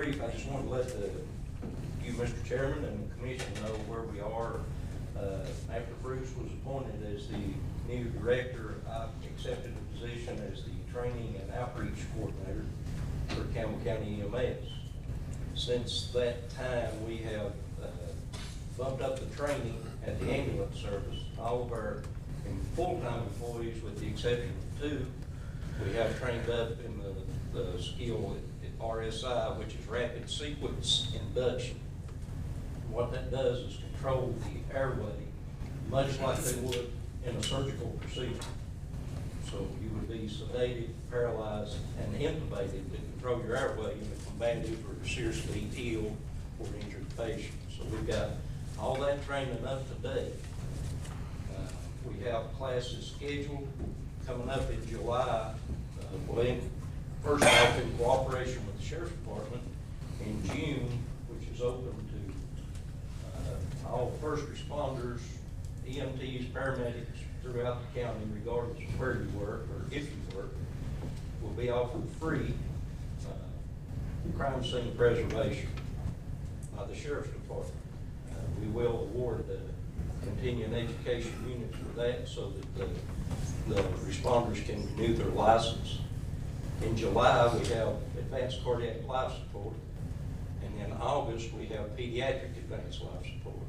brief, I just wanted to let you, Mr. Chairman, and the commission know where we are. After Bruce was appointed as the new director, I accepted the position as the training and outreach coordinator for Campbell County EMS. Since that time, we have bumped up the training at the ambulance service. All of our full-time employees, with the exception of 2, we have trained up in the skill at RSI, which is Rapid Sequence Induction. What that does is control the airway, much like they would in a surgical procedure. So you would be sedated, paralyzed, and intubated to control your airway in a combative or seriously ill or injured patient. So we've got all that training up to date. We have classes scheduled coming up in July. First off, in cooperation with the Sheriff's Department, in June, which is open to all first responders, EMTs, paramedics throughout the county, regardless of where you work or if you work, will be offered free crime scene preservation by the Sheriff's Department. We will award continuing education units for that so that the responders can renew their license. In July, we have advanced cardiac life support, and in August, we have pediatric advanced life support.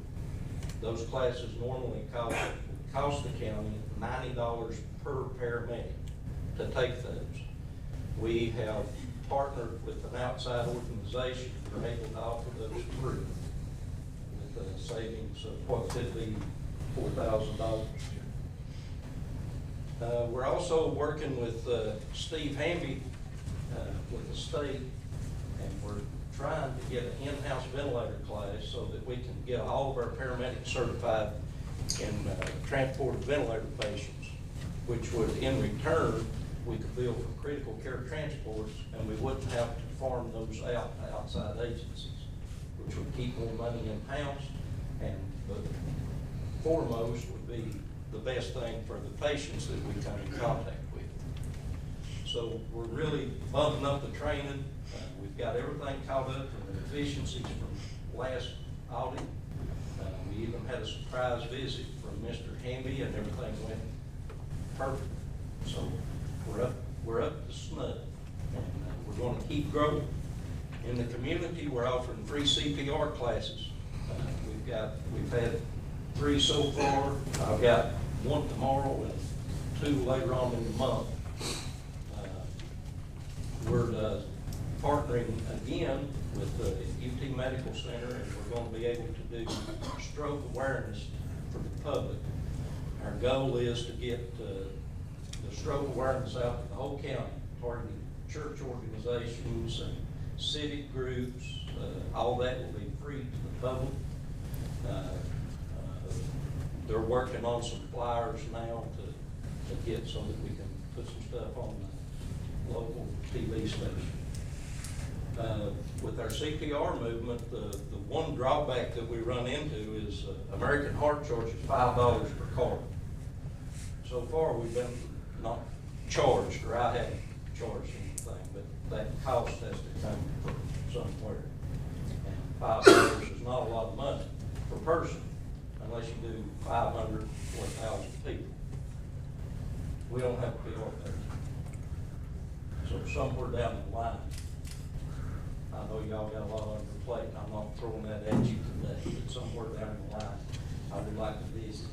Those classes normally cost the county $90 per paramedic to take those. We have partnered with an outside organization who are able to offer those free with savings of what could be $4,000. We're also working with Steve Hamby with the state, and we're trying to get an in-house ventilator class so that we can get all of our paramedics certified in transported ventilator patients, which would, in return, we could bill for critical care transports, and we wouldn't have to farm those out to outside agencies, which would keep more money in-house, and the foremost would be the best thing for the patients that we come in contact with. So we're really bumping up the training. We've got everything caught up in the efficiencies from last audit. We even had a surprise visit from Mr. Hamby, and everything went perfect. So we're up to snuff, and we're going to keep growing. In the community, we're offering free CPR classes. We've had 3 so far. I've got 1 tomorrow and 2 later on in the month. We're partnering again with the UT Medical Center, and we're going to be able to do stroke awareness for the public. Our goal is to get the stroke awareness out to the whole county, targeting church organizations and civic groups. All that will be free to the public. They're working on some flyers now to get so that we can put some stuff on the local TV station. With our CPR movement, the one drawback that we run into is American Heart charges $5 per card. So far, we've been not charged, or I haven't charged anything, but that cost has to come from somewhere. And $5 is not a lot of money per person, unless you do 500 or 1,000 people. We don't have to be all that. So somewhere down the line, I know y'all got a lot on your plate, and I'm not throwing that at you today, but somewhere down the line, I would like to visit.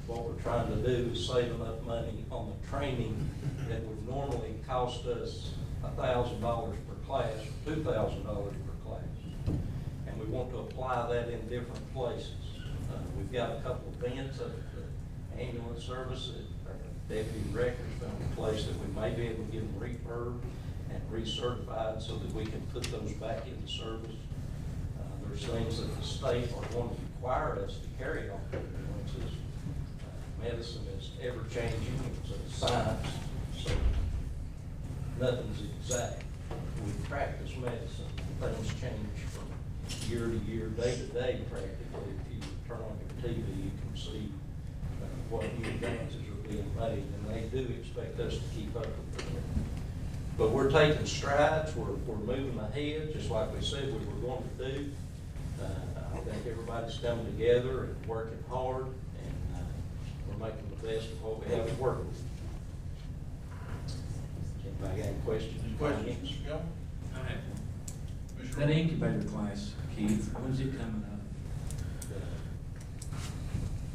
What we're trying to do is save enough money on the training that would normally cost us $1,000 per class, or $2,000 per class. And we want to apply that in different places. We've got a couple of events at the ambulance service that our deputy directors found a place that we may be able to get them refurbed and recertified so that we can put those back into service. There's things that the state are going to require us to carry on ambulances. Medicine is ever-changing, it's a science, so nothing's exact. We practice medicine, things change from year to year, day to day practically. If you turn on your TV, you can see what new advances are being made, and they do expect us to keep up with them. But we're taking strides, we're moving ahead, just like we said we were going to do. I think everybody's coming together and working hard, and we're making the best of what we have to work with. Anybody got any questions? Any questions, Mr. Campbell? I have one. Mr. That incubator class, Keith, when's it coming up?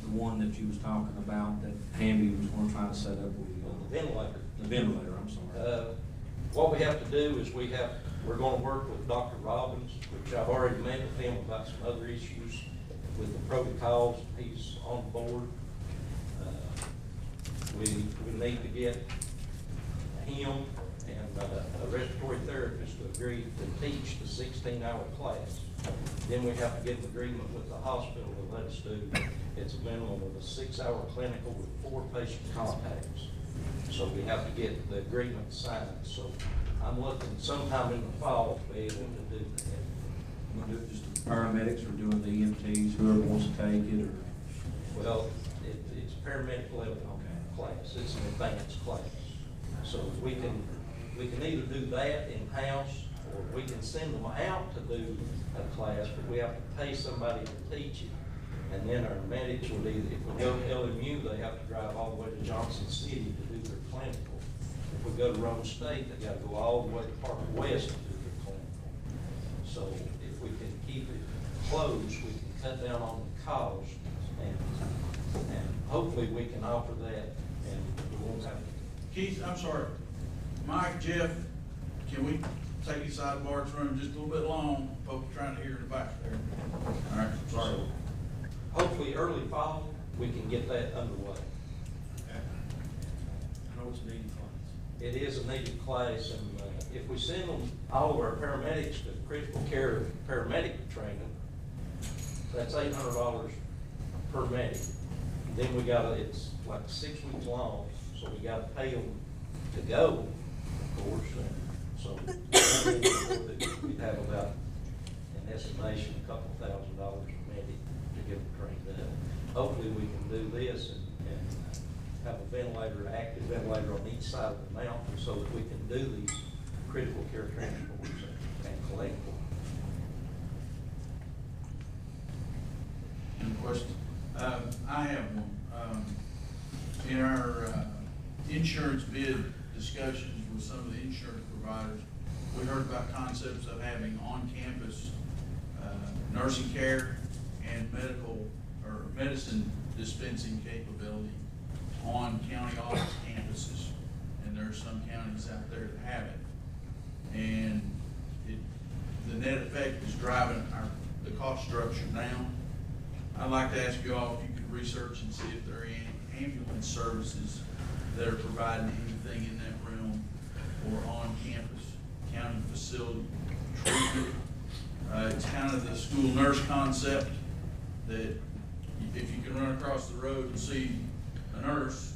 The one that you was talking about that Hamby was going to try to set up with you. The ventilator. The ventilator, I'm sorry. What we have to do is we're gonna work with Dr. Robbins, which I've already met with him about some other issues with the protocols. He's on board. We need to get him and a respiratory therapist to agree to teach the 16-hour class. Then we have to get an agreement with the hospital to let us do, it's a minimum of a 6-hour clinical with 4 patient contacts. So we have to get the agreement signed. So I'm looking sometime in the fall to be able to do that. You want to do it just the paramedics or doing the EMTs, whoever wants to take it, or? Well, it's paramedic level class. It's an advanced class. So we can either do that in-house, or we can send them out to do a class, but we have to pay somebody to teach it. And then our medics would either, if we go to LMU, they have to drive all the way to Johnson City to do their clinical. If we go to Rome State, they gotta go all the way to Park West to do their clinical. So if we can keep it close, we can cut down on the cost, and hopefully we can offer that, and we won't have to. Keith, I'm sorry. Mike, Jeff, can we take you side of Bart's room just a little bit long? Folks are trying to hear in the back there. All right, sorry. So, hopefully early fall, we can get that underway. I know it's a needed class. It is a needed class, and if we send them, all of our paramedics to critical care paramedic training, that's $800 per medic. Then we gotta, it's like 6 weeks long, so we gotta pay them to go, of course. So we'd have about, an estimation, a couple $1,000 a medic to get them trained up. Hopefully we can do this and have a ventilator, active ventilator on each side of the mountain so that we can do these critical care transports and collect them. Any questions? I have one. In our insurance bid discussions with some of the insurance providers, we heard about concepts of having on-campus nursing care and medical or medicine dispensing capability on county office campuses. And there are some counties out there that have it. And the net effect is driving the cost structure down. I'd like to ask you all if you could research and see if there are any ambulance services that are providing anything in that realm or on-campus county facility treatment. It's kind of the school nurse concept that if you can run across the road and see a nurse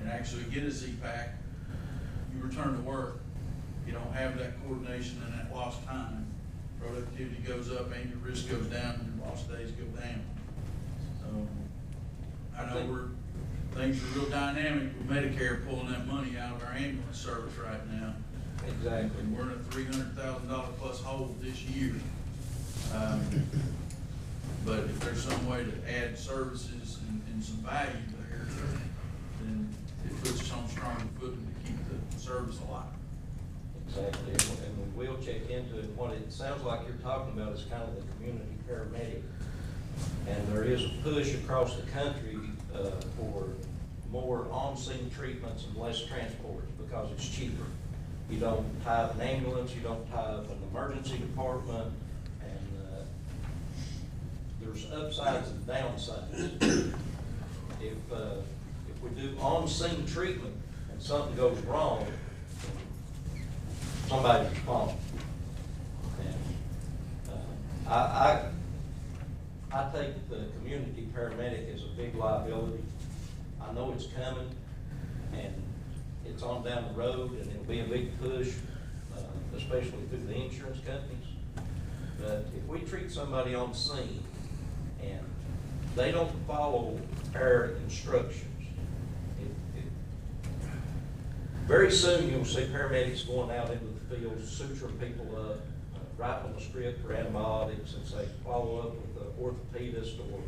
and actually get a Z-Pack, you return to work. You don't have that coordination and that lost time. Productivity goes up and your risk goes down and your lost days go down. So I know things are real dynamic with Medicare pulling that money out of our ambulance service right now. Exactly. And we're in a $300,000 plus hole this year. But if there's some way to add services and some value there, then it puts us on stronger footing to keep the service alive. Exactly, and we will check into it. What it sounds like you're talking about is kind of the community paramedic. And there is a push across the country for more on-scene treatments and less transports because it's cheaper. You don't tie up an ambulance, you don't tie up an emergency department, and there's upsides and downsides. If we do on-scene treatment and something goes wrong, somebody's responsible. And I take the community paramedic as a big liability. I know it's coming, and it's on down the road, and it'll be a big push, especially through the insurance companies. But if we treat somebody on scene and they don't follow our instructions, Very soon, you'll see paramedics going out into the field, suturing people up, writing them a script for antibiotics, and say, follow up with the orthopedist or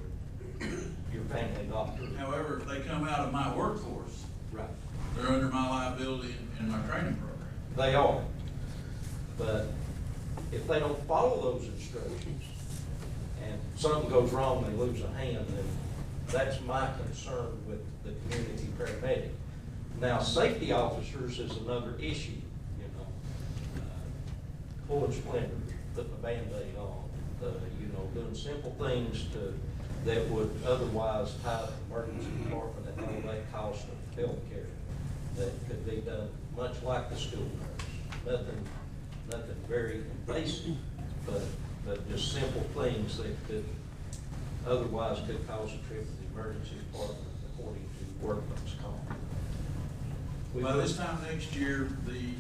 your family doctor. However, if they come out of my workforce, Right. they're under my liability in my training program. They are. But if they don't follow those instructions and something goes wrong, they lose a hand, then that's my concern with the community paramedic. Now, safety officers is another issue, you know. Pulling splinters, putting a Band-Aid on, you know, doing simple things that would otherwise tie the emergency department and all that cost of healthcare that could be done, much like the school nurse. Nothing very invasive, but just simple things that could otherwise could cause a trip to the emergency department according to workman's comp. By this time next year, the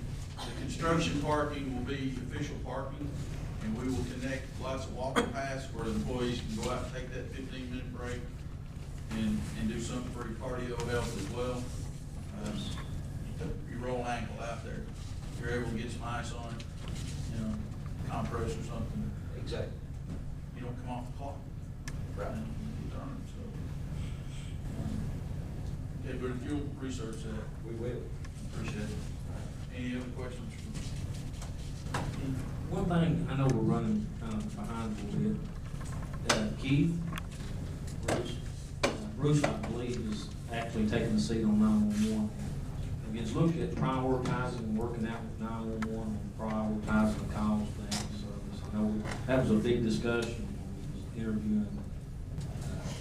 construction parking will be official parking, and we will connect lots of walking paths where the employees can go out and take that 15-minute break and do something for your cardio health as well. You roll an ankle out there, you're able to get some ice on it, you know, compress or something. Exactly. You don't come off the clock. Right. And you turn it, so. Okay, but if you'll research that. We will. Appreciate it. Any other questions? One thing, I know we're running behind a little bit. Keith, Bruce, I believe, is actually taking the seat on 911. Again, look at prioritizing and working out with 911 and prioritizing the calls to ambulance service. I know that was a big discussion when we was interviewing.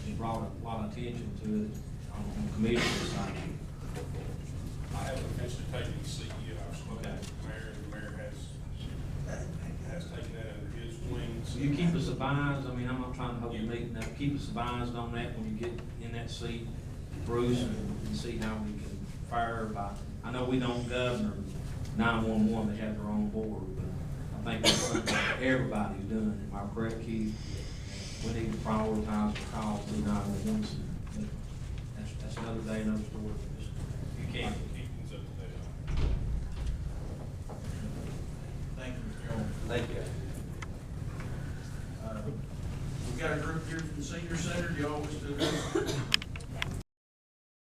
It brought a lot of attention to it on the commissioner's side. I haven't officially taken the seat yet. I've spoken with the mayor, and the mayor has taken that under his wings. You keep us advised, I mean, I'm not trying to hold you meeting, keep us advised on that when you get in that seat, Bruce, and see how we can fire by. I know we don't govern 911, they have their own board, but I think that's something that everybody's doing. Am I correct, Keith? We need to prioritize the calls to 911. That's another day, another story. You can't. Keep things up to date. Thank you, Mr. Jones. Thank you. We've got a group here from the senior center. Do y'all wish to address?